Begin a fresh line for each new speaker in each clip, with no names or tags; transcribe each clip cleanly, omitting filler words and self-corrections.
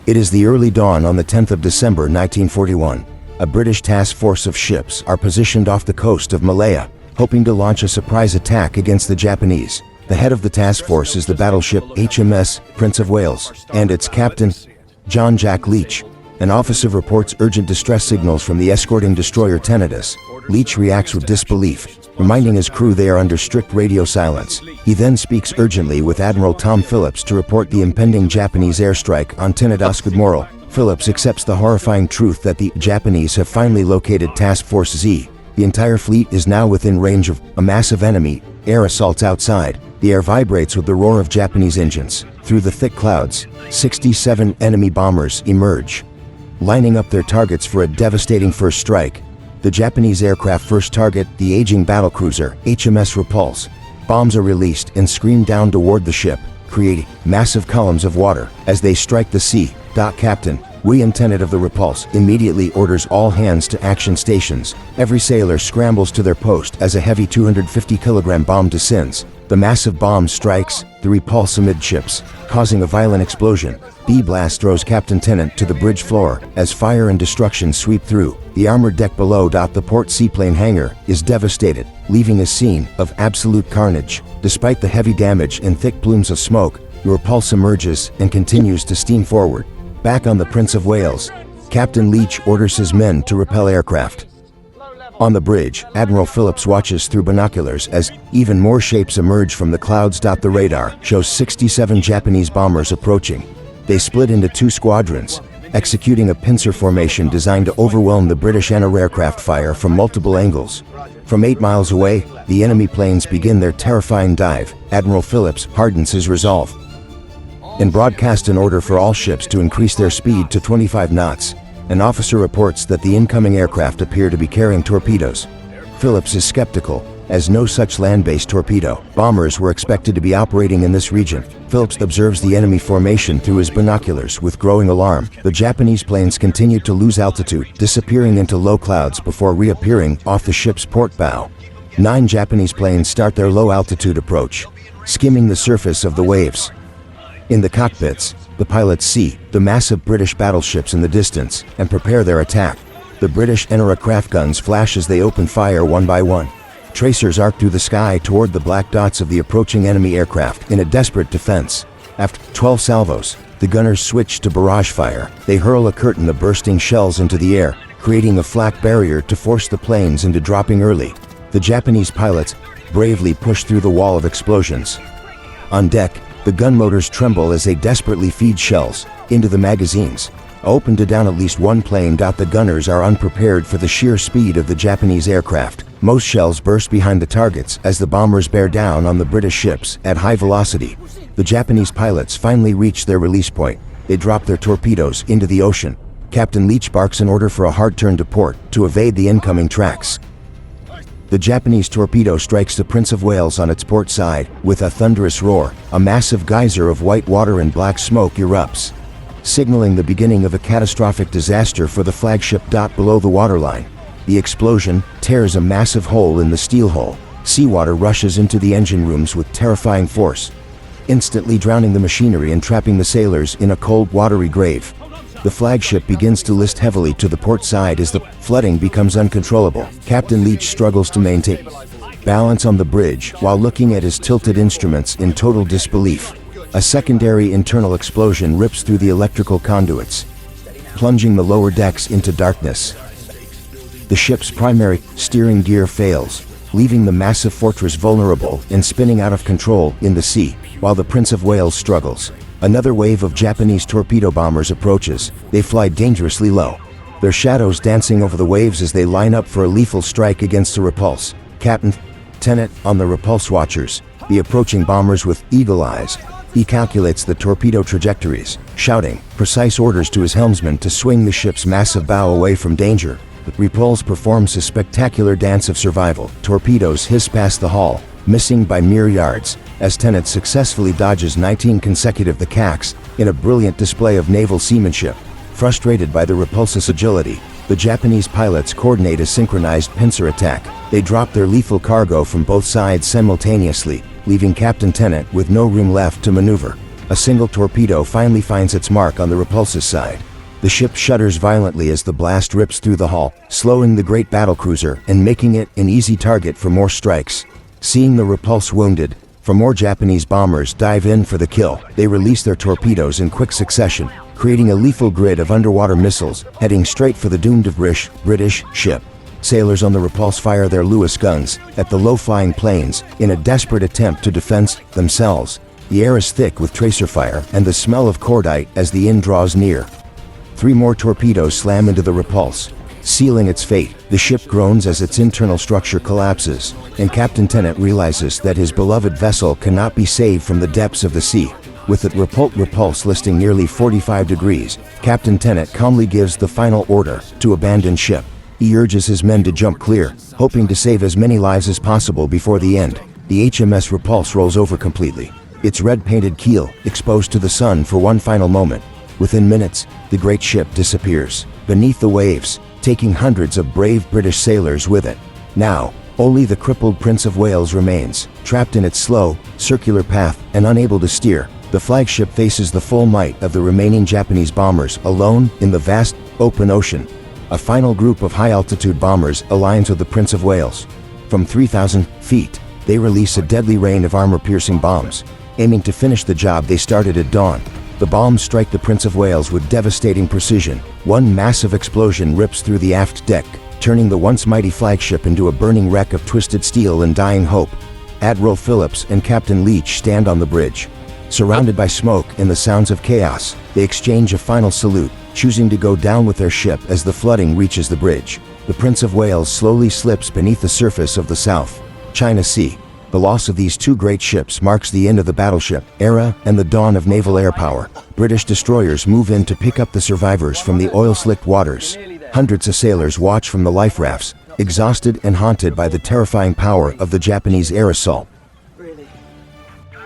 It is the early dawn on the 10th of December 1941. A British task force of ships are positioned off the coast of Malaya, hoping to launch a surprise attack against the Japanese. The head of the task force is the battleship HMS Prince of Wales, and its captain, John Jack Leach. An officer reports urgent distress signals from the escorting destroyer Tenedos. Leach reacts with disbelief, reminding his crew they are under strict radio silence. He then speaks urgently with Admiral Tom Phillips to report the impending Japanese airstrike on Tenedos. Good morrow. Phillips accepts the horrifying truth that the Japanese have finally located Task Force Z. The entire fleet is now within range of a massive enemy air assaults outside. The air vibrates with the roar of Japanese engines. Through the thick clouds, 67 enemy bombers emerge, lining up their targets for a devastating first strike. The Japanese aircraft first target the aging battlecruiser HMS Repulse. Bombs are released and screamed down toward the ship, creating massive columns of water as they strike the sea. Captain William Tennant of the Repulse immediately orders all hands to action stations. Every sailor scrambles to their post as a heavy 250-kilogram bomb descends. The massive bomb strikes the Repulse amidships, causing a violent explosion. The blast throws Captain Tennant to the bridge floor as fire and destruction sweep through. The armored deck below. The port seaplane hangar is devastated, leaving a scene of absolute carnage. Despite the heavy damage and thick plumes of smoke, the Repulse emerges and continues to steam forward. Back on the Prince of Wales, Captain Leach orders his men to repel aircraft. On the bridge, Admiral Phillips watches through binoculars as even more shapes emerge from the clouds. The radar shows 67 Japanese bombers approaching. They split into two squadrons, executing a pincer formation designed to overwhelm the British anti-aircraft fire from multiple angles. From 8 miles away, the enemy planes begin their terrifying dive. Admiral Phillips hardens his resolve and broadcasts an order for all ships to increase their speed to 25 knots. An officer reports that the incoming aircraft appear to be carrying torpedoes. Phillips is skeptical, as no such land-based torpedo bombers were expected to be operating in this region. Phillips observes the enemy formation through his binoculars with growing alarm. The Japanese planes continue to lose altitude, disappearing into low clouds before reappearing off the ship's port bow. 9 Japanese planes start their low-altitude approach, skimming the surface of the waves. In the cockpits, the pilots see the massive British battleships in the distance and prepare their attack. The British anti-aircraft guns flash as they open fire one by one. Tracers arc through the sky toward the black dots of the approaching enemy aircraft in a desperate defense. After 12 salvos, the gunners switch to barrage fire. They hurl a curtain of bursting shells into the air, creating a flak barrier to force the planes into dropping early. The Japanese pilots bravely push through the wall of explosions. On deck, the gun motors tremble as they desperately feed shells into the magazines, open to down at least one plane. The gunners are unprepared for the sheer speed of the Japanese aircraft. Most shells burst behind the targets as the bombers bear down on the British ships at high velocity. The Japanese pilots finally reach their release point. They drop their torpedoes into the ocean. Captain Leach barks an order for a hard turn to port to evade the incoming tracks. The Japanese torpedo strikes the Prince of Wales on its port side. With a thunderous roar, a massive geyser of white water and black smoke erupts, signaling the beginning of a catastrophic disaster for the flagship. Below the waterline, the explosion tears a massive hole in the steel hull. Seawater rushes into the engine rooms with terrifying force, instantly drowning the machinery and trapping the sailors in a cold, watery grave. The flagship begins to list heavily to the port side as the flooding becomes uncontrollable. Captain Leach struggles to maintain balance on the bridge while looking at his tilted instruments in total disbelief. A secondary internal explosion rips through the electrical conduits, plunging the lower decks into darkness. The ship's primary steering gear fails, leaving the massive fortress vulnerable and spinning out of control in the sea, while the Prince of Wales struggles. Another wave of Japanese torpedo bombers approaches. They fly dangerously low, their shadows dancing over the waves as they line up for a lethal strike against the Repulse. Captain Tennant on the Repulse watchers the approaching bombers with eagle eyes. He calculates the torpedo trajectories, shouting precise orders to his helmsman to swing the ship's massive bow away from danger. The Repulse performs a spectacular dance of survival. Torpedoes hiss past the hull, missing by mere yards, as Tennant successfully dodges 19 consecutive cacks in a brilliant display of naval seamanship. Frustrated by the Repulse's agility, the Japanese pilots coordinate a synchronized pincer attack. They drop their lethal cargo from both sides simultaneously, leaving Captain Tennant with no room left to maneuver. A single torpedo finally finds its mark on the repulse's side. The ship shudders violently as the blast rips through the hull, slowing the great battlecruiser and making it an easy target for more strikes. Seeing the repulse wounded, 4 more Japanese bombers dive in for the kill. They release their torpedoes in quick succession, creating a lethal grid of underwater missiles, heading straight for the doomed British ship. Sailors on the repulse fire their Lewis guns at the low-flying planes in a desperate attempt to defend themselves. The air is thick with tracer fire and the smell of cordite as the end draws near. 3 more torpedoes slam into the repulse, sealing its fate. The ship groans as its internal structure collapses, and Captain Tennant realizes that his beloved vessel cannot be saved from the depths of the sea. With the repulse listing nearly 45 degrees, Captain Tennant calmly gives the final order to abandon ship. He urges his men to jump clear, hoping to save as many lives as possible before the end. The HMS Repulse rolls over completely, its red-painted keel exposed to the sun for one final moment. Within minutes, the great ship disappears beneath the waves, taking hundreds of brave British sailors with it. Now, only the crippled Prince of Wales remains, trapped in its slow, circular path and unable to steer. The flagship faces the full might of the remaining Japanese bombers alone in the vast, open ocean. A final group of high-altitude bombers aligns with the Prince of Wales. From 3,000 feet, they release a deadly rain of armor-piercing bombs, aiming to finish the job they started at dawn. The bombs strike the Prince of Wales with devastating precision. One massive explosion rips through the aft deck, turning the once mighty flagship into a burning wreck of twisted steel and dying hope. Admiral Phillips and Captain Leach stand on the bridge. Surrounded by smoke and the sounds of chaos, they exchange a final salute, choosing to go down with their ship as the flooding reaches the bridge. The Prince of Wales slowly slips beneath the surface of the South China Sea. The loss of these 2 great ships marks the end of the battleship era and the dawn of naval air power. British destroyers move in to pick up the survivors from the oil-slicked waters. Hundreds of sailors watch from the life rafts, exhausted and haunted by the terrifying power of the Japanese air assault.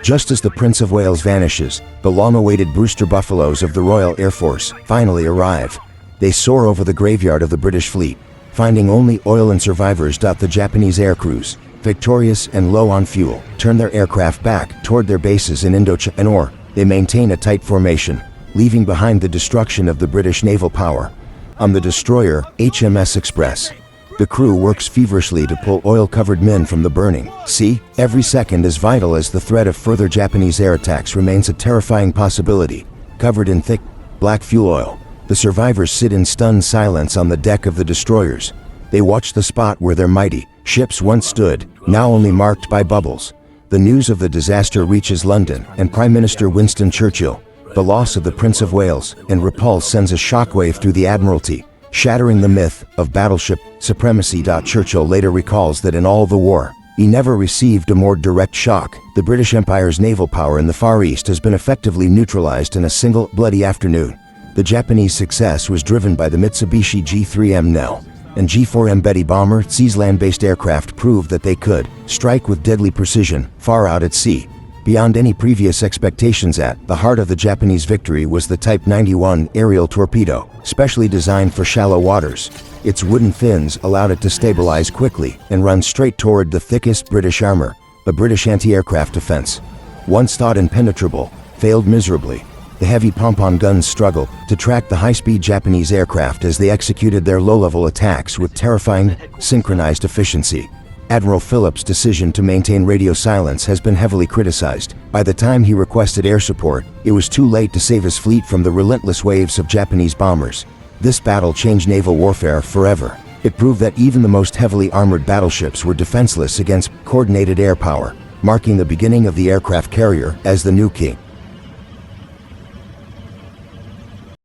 Just as the Prince of Wales vanishes, the long-awaited Brewster Buffaloes of the Royal Air Force finally arrive. They soar over the graveyard of the British fleet, finding only oil and survivors. The Japanese air crews, victorious and low on fuel, turn their aircraft back toward their bases in Indochina. They maintain a tight formation, leaving behind the destruction of the British naval power. On the destroyer HMS Express, the crew works feverishly to pull oil-covered men from the burning sea. Every second is vital as the threat of further Japanese air attacks remains a terrifying possibility. Covered in thick, black fuel oil, the survivors sit in stunned silence on the deck of the destroyers. They watch the spot where their mighty ships once stood, now only marked by bubbles. The news of the disaster reaches London, and Prime Minister Winston Churchill. The loss of the Prince of Wales and Repulse sends a shockwave through the Admiralty, shattering the myth of battleship supremacy. Churchill later recalls that in all the war, he never received a more direct shock. The British Empire's naval power in the Far East has been effectively neutralized in a single bloody afternoon. The Japanese success was driven by the Mitsubishi G3M Nell and G4M Betty bomber. These land-based aircraft proved that they could strike with deadly precision far out at sea, beyond any previous expectations. At the heart of the Japanese victory was the Type 91 aerial torpedo, specially designed for shallow waters. Its wooden fins allowed it to stabilize quickly and run straight toward the thickest British armor. The British anti-aircraft defense, once thought impenetrable, failed miserably. The heavy pom-pom guns struggled to track the high-speed Japanese aircraft as they executed their low-level attacks with terrifying, synchronized efficiency. Admiral Phillips' decision to maintain radio silence has been heavily criticized. By the time he requested air support, it was too late to save his fleet from the relentless waves of Japanese bombers. This battle changed naval warfare forever. It proved that even the most heavily armored battleships were defenseless against coordinated air power, marking the beginning of the aircraft carrier as the new king.